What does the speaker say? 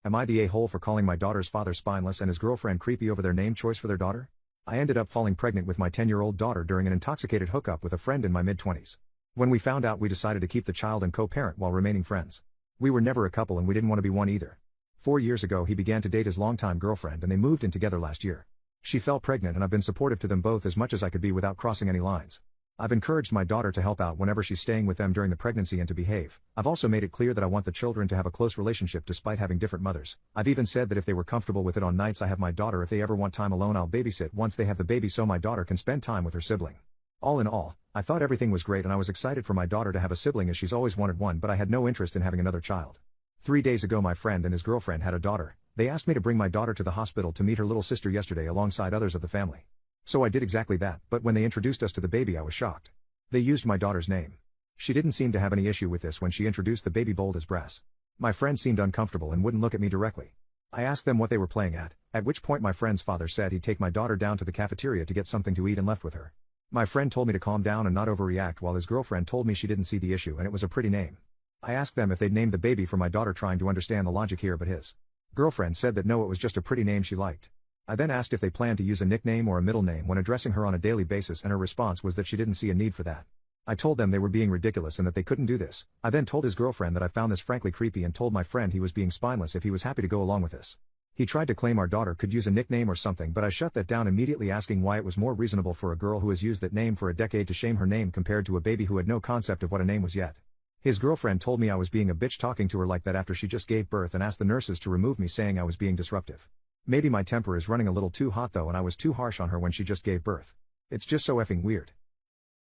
Am I the a-hole for calling my daughter's father spineless and his girlfriend creepy over their name choice for their daughter? I ended up falling pregnant with my 10-year-old daughter during an intoxicated hookup with a friend in my mid-20s. When we found out, we decided to keep the child and co-parent while remaining friends. We were never a couple and we didn't want to be one either. 4 years ago he began to date his longtime girlfriend and they moved in together last year. She fell pregnant and I've been supportive to them both as much as I could be without crossing any lines. I've encouraged my daughter to help out whenever she's staying with them during the pregnancy and to behave. I've also made it clear that I want the children to have a close relationship despite having different mothers. I've even said that if they were comfortable with it on nights I have my daughter, if they ever want time alone I'll babysit once they have the baby so my daughter can spend time with her sibling. All in all, I thought everything was great and I was excited for my daughter to have a sibling as she's always wanted one, but I had no interest in having another child. 3 days ago my friend and his girlfriend had a daughter. They asked me to bring my daughter to the hospital to meet her little sister yesterday alongside others of the family. So I did exactly that, but when they introduced us to the baby I was shocked. They used my daughter's name. She didn't seem to have any issue with this when she introduced the baby bold as brass. My friend seemed uncomfortable and wouldn't look at me directly. I asked them what they were playing at which point my friend's father said he'd take my daughter down to the cafeteria to get something to eat and left with her. My friend told me to calm down and not overreact while his girlfriend told me she didn't see the issue and it was a pretty name. I asked them if they'd named the baby for my daughter, trying to understand the logic here, but his girlfriend said that no, it was just a pretty name she liked. I then asked if they planned to use a nickname or a middle name when addressing her on a daily basis and her response was that she didn't see a need for that. I told them they were being ridiculous and that they couldn't do this. I then told his girlfriend that I found this frankly creepy and told my friend he was being spineless if he was happy to go along with this. He tried to claim our daughter could use a nickname or something, but I shut that down immediately, asking why it was more reasonable for a girl who has used that name for a decade to shame her name compared to a baby who had no concept of what a name was yet. His girlfriend told me I was being a bitch talking to her like that after she just gave birth and asked the nurses to remove me, saying I was being disruptive. Maybe my temper is running a little too hot though and I was too harsh on her when she just gave birth. It's just so effing weird.